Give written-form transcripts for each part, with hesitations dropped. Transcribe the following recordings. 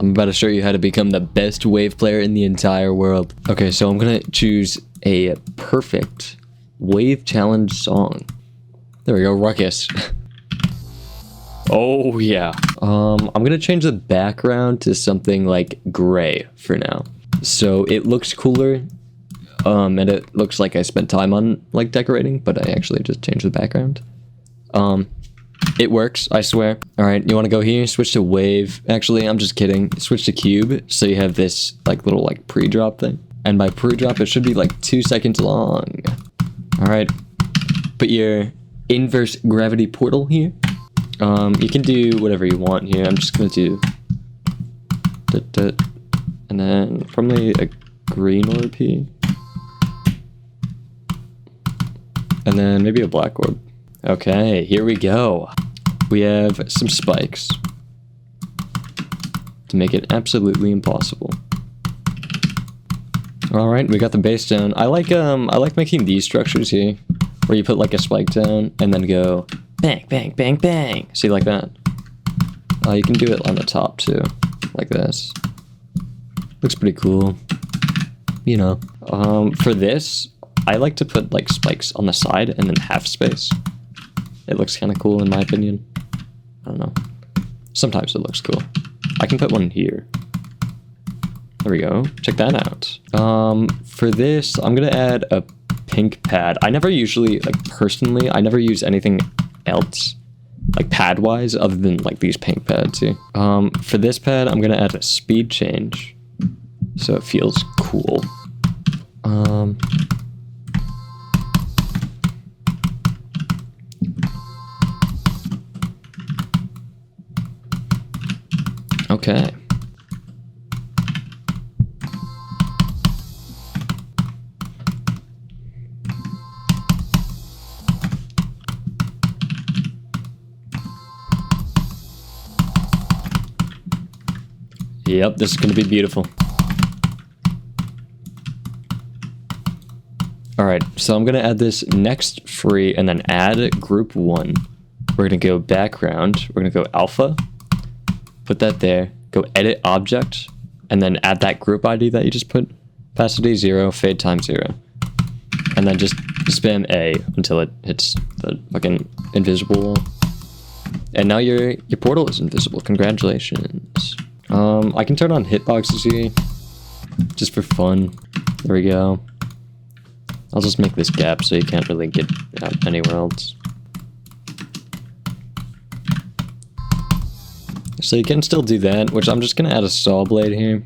I'm about to show you how to become the best wave player in the entire world. Okay, so I'm gonna choose a perfect wave challenge song. There we go, Ruckus. Oh yeah. I'm gonna change the background to something like gray for now. So it looks cooler. And it looks like I spent time on like decorating, but I actually just changed the background. It works, I swear. All right, you want to go here, switch to wave. Actually, I'm just kidding. Switch to cube, so you have this like little like pre-drop thing. And by pre-drop, it should be like 2 seconds long. All right, put your inverse gravity portal here. You can do whatever you want here. I'm just gonna do, and then probably a green orb here. And then maybe a black orb. Okay, here we go. We have some spikes to make it absolutely impossible. All right, we got the base down. I like making these structures here, where you put like a spike down and then go bang, bang, bang, bang. See, like that. You can do it on the top too, like this. Looks pretty cool. You know, for this, I like to put like spikes on the side and then half space. It looks kind of cool in my opinion. I don't know. Sometimes it looks cool. I can put one here. There we go. Check that out. For this, I'm gonna add a pink pad. I never usually, like personally, I never use anything else, like pad-wise, other than like these pink pads here. For this pad, I'm gonna add a speed change, so it feels cool. Okay. Yep, this is going to be beautiful. Alright, so I'm going to add this next free and then add group 1. We're going to go background. We're going to go alpha. Put that there, go edit object, and then add that group ID that you just put. Opacity 0, fade time 0. And then just spam A until it hits the fucking invisible wall. And now your portal is invisible. Congratulations. I can turn on hitboxes here, just for fun. There we go. I'll just make this gap so you can't really get out anywhere else. So you can still do that, which I'm just gonna add a saw blade here.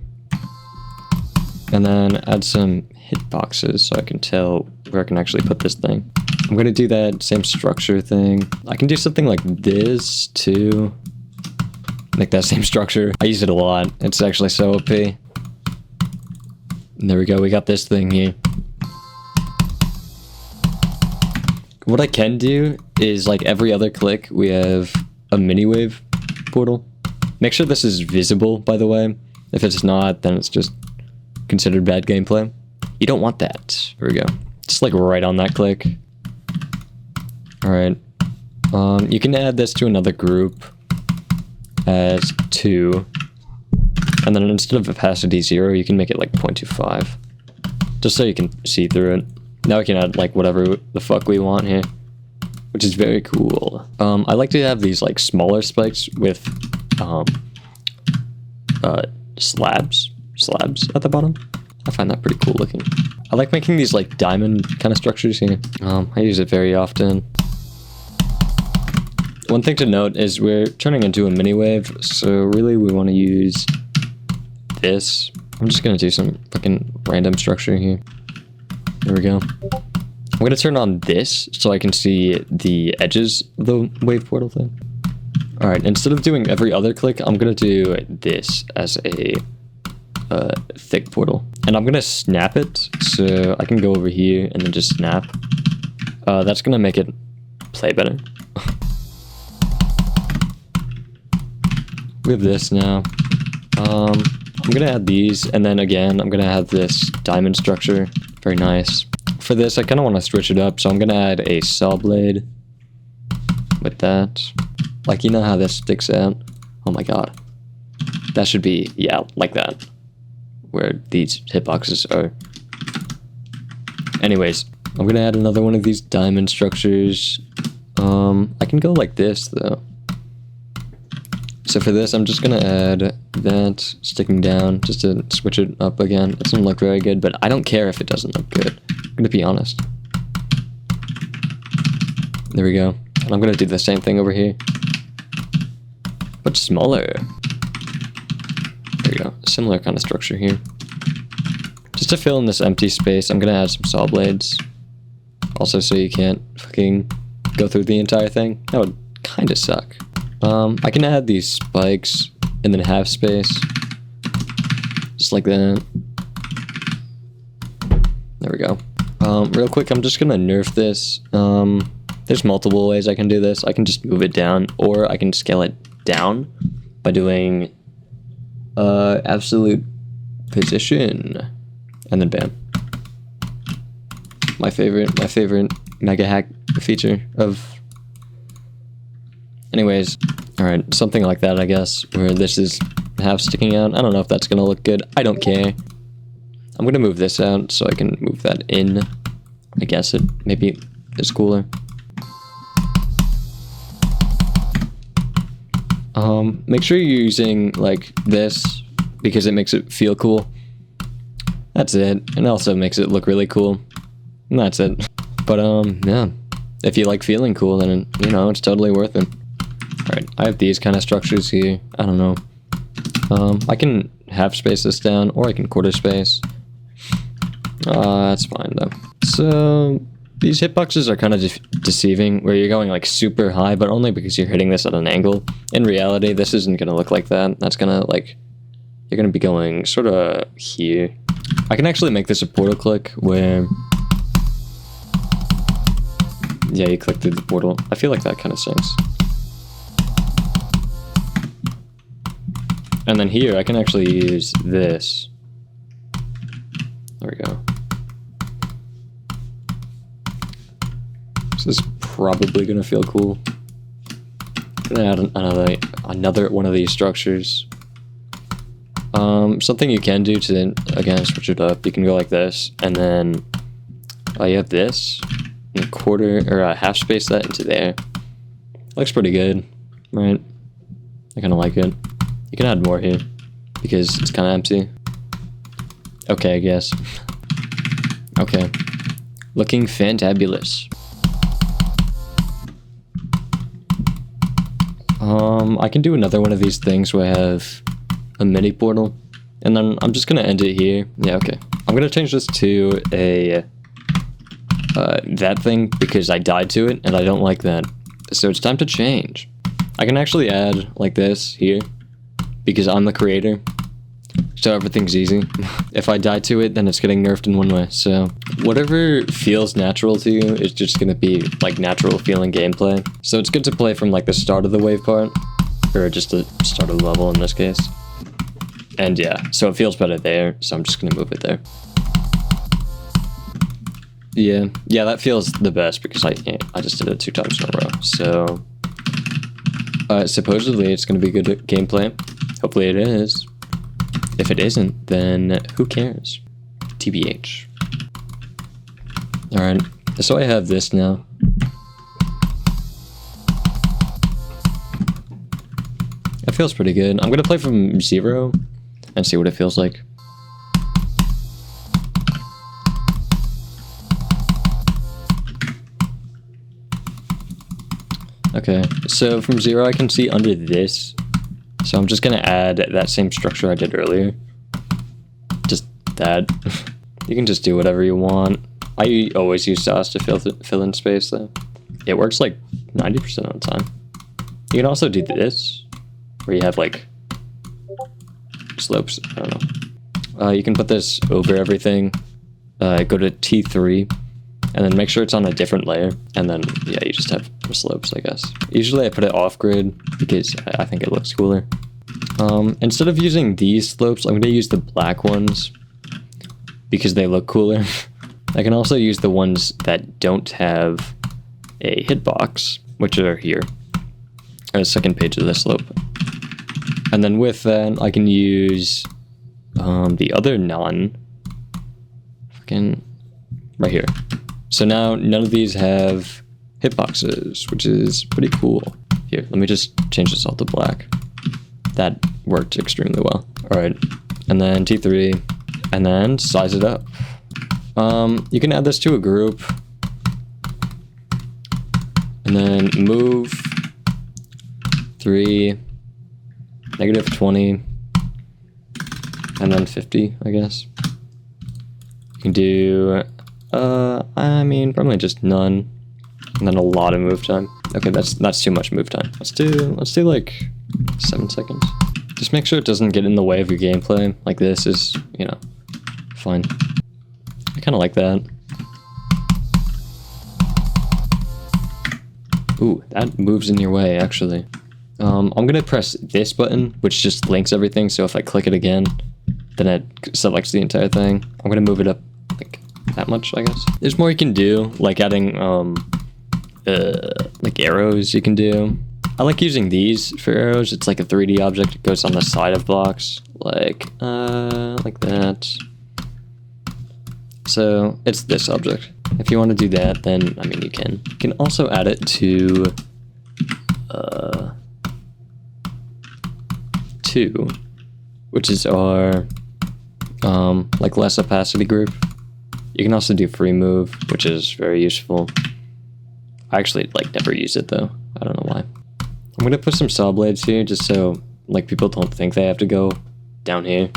And then add some hitboxes so I can tell where I can actually put this thing. I'm gonna do that same structure thing. I can do something like this too. Make that same structure. I use it a lot. It's actually so OP. And there we go, we got this thing here. What I can do is like every other click, we have a mini wave portal. Make sure this is visible, by the way. If it's not, then it's just considered bad gameplay. You don't want that. Here we go. Just like right on that click. Alright. You can add this to another group as 2. And then instead of opacity 0, you can make it like 0.25. Just so you can see through it. Now we can add like whatever the fuck we want here, which is very cool. I like to have these like smaller spikes with slabs at the bottom. I find that pretty cool looking. I like making these like diamond kind of structures here. I use it very often. One thing to note is we're turning into a mini wave, so really we want to use this. I'm just gonna do some fucking random structure here. There we go. I'm gonna turn on this so I can see the edges of the wave portal thing. Alright, instead of doing every other click, I'm gonna do this as a thick portal. And I'm gonna snap it, so I can go over here and then just snap. That's gonna make it play better. We have this now. I'm gonna add these, and then again, I'm gonna have this diamond structure. Very nice. For this, I kind of want to switch it up, so I'm gonna add a saw blade with that. Like, you know how this sticks out? Oh my god. That should be, yeah, like that. Where these hitboxes are. Anyways, I'm gonna add another one of these diamond structures. I can go like this though. So for this, I'm just gonna add that sticking down just to switch it up again. It doesn't look very good, but I don't care if it doesn't look good. I'm gonna be honest. There we go. And I'm gonna do the same thing over here, but smaller. There we go. Similar kind of structure here. Just to fill in this empty space, I'm gonna add some saw blades. Also, so you can't fucking go through the entire thing. That would kind of suck. I can add these spikes in the half space. Just like that. There we go. Real quick, I'm just gonna nerf this. There's multiple ways I can do this. I can just move it down, or I can scale it down by doing absolute position, and then bam. My favorite mega hack feature of. Anyways, all right, something like that, I guess, where this is half sticking out. I don't know if that's gonna look good. I don't care. I'm gonna move this out so I can move that in. I guess it maybe is cooler. Make sure you're using like this because it makes it feel cool. That's it. And also makes it look really cool. And that's it. But yeah. If you like feeling cool, then you know it's totally worth it. Alright, I have these kind of structures here. I don't know. I can half space this down, or I can quarter space. That's fine though. So these hitboxes are kind of deceiving, where you're going like super high, but only because you're hitting this at an angle. In reality, this isn't gonna look like that. That's gonna like, you're gonna be going sort of here. I can actually make this a portal click where, yeah, you click through the portal. I feel like that kind of sinks. And then here, I can actually use this. There we go. So this is probably gonna feel cool. I'm gonna add another one of these structures. Something you can do to, again, switch it up, you can go like this, and then you have this, and quarter, or half space that into there. Looks pretty good, right? I kind of like it. You can add more here, because it's kind of empty. Okay, I guess. Okay. Looking fantabulous. I can do another one of these things where I have a mini portal, and then I'm just gonna end it here. Yeah, okay. I'm gonna change this to a that thing because I died to it and I don't like that. So it's time to change. I can actually add like this here because I'm the creator. So everything's easy. If I die to it, then it's getting nerfed in one way. So whatever feels natural to you is just gonna be like natural feeling gameplay. So it's good to play from like the start of the wave part, or just the start of the level in this case. And yeah, so it feels better there. So I'm just gonna move it there. Yeah, that feels the best because I just did it 2 times in a row. So supposedly it's gonna be good gameplay. Hopefully it is. If it isn't, then who cares? TBH. Alright, so I have this now. It feels pretty good. I'm gonna play from 0 and see what it feels like. Okay, so from 0 I can see under this. So I'm just gonna add that same structure I did earlier. Just that. You can just do whatever you want. I always use sauce to fill in space though. It works like 90% of the time. You can also do this, where you have like slopes, I don't know. You can put this over everything, go to T3, and then make sure it's on a different layer, and then, yeah, you just have slopes, I guess. Usually I put it off-grid, because I think it looks cooler. Instead of using these slopes, I'm going to use the black ones, because they look cooler. I can also use the ones that don't have a hitbox, which are here. On the second page of the slope. And then with that, I can use the other none. Fucking right here. So now none of these have hitboxes, which is pretty cool. Here, let me just change this all to black. That worked extremely well. All right, and then T3, and then size it up. You can add this to a group, and then move 3, -20, and then 50, I guess. You can do, I mean, probably just none, and then a lot of move time. Okay, that's too much move time. Let's do like 7 seconds. Just make sure it doesn't get in the way of your gameplay. Like this is, you know, fine. I kind of like that. Ooh, that moves in your way, actually. I'm gonna press this button, which just links everything, so if I click it again, then it selects the entire thing. I'm gonna move it up, like, that much, I guess. There's more you can do, like adding, like arrows you can do. I like using these for arrows. It's like a 3D object. It goes on the side of blocks, like that. So it's this object. If you want to do that, then, I mean, you can. You can also add it to 2, which is our like less opacity group. You can also do free move, which is very useful. I actually like never use it though. I don't know why. I'm gonna put some saw blades here just so like people don't think they have to go down here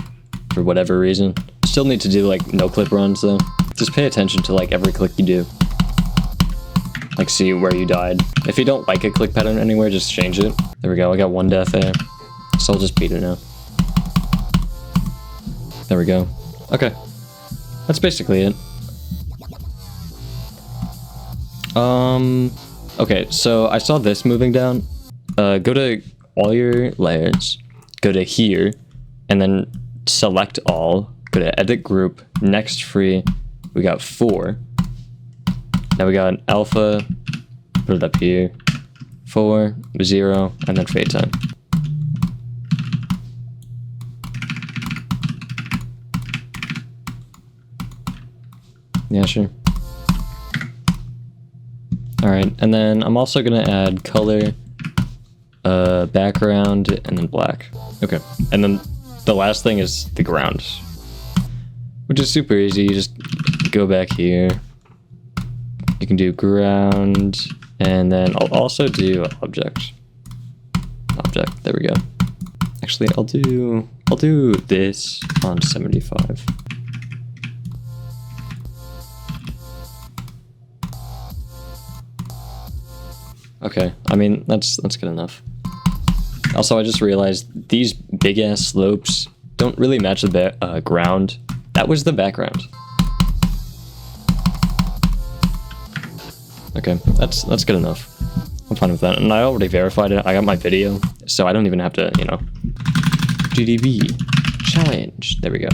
for whatever reason. Still need to do like no clip runs though. Just pay attention to like every click you do. Like see where you died. If you don't like a click pattern anywhere, just change it. There we go, I got 1 death there. So I'll just beat it now. There we go. Okay. That's basically it. Okay, so I saw this moving down. Go to all your layers, go to here, and then select all, go to edit group, next free, we got 4. Now we got an alpha, put it up here, 4, 0, and then fade time. Yeah, sure. Alright, and then I'm also gonna add color, background, and then black. Okay, and then the last thing is the ground, which is super easy. You just go back here. You can do ground, and then I'll also do object. Object, there we go. Actually, I'll do this on 75. Okay, I mean, that's good enough. Also, I just realized these big-ass slopes don't really match the ground. That was the background. Okay, that's good enough. I'm fine with that. And I already verified it. I got my video, so I don't even have to, you know. GDB challenge. There we go.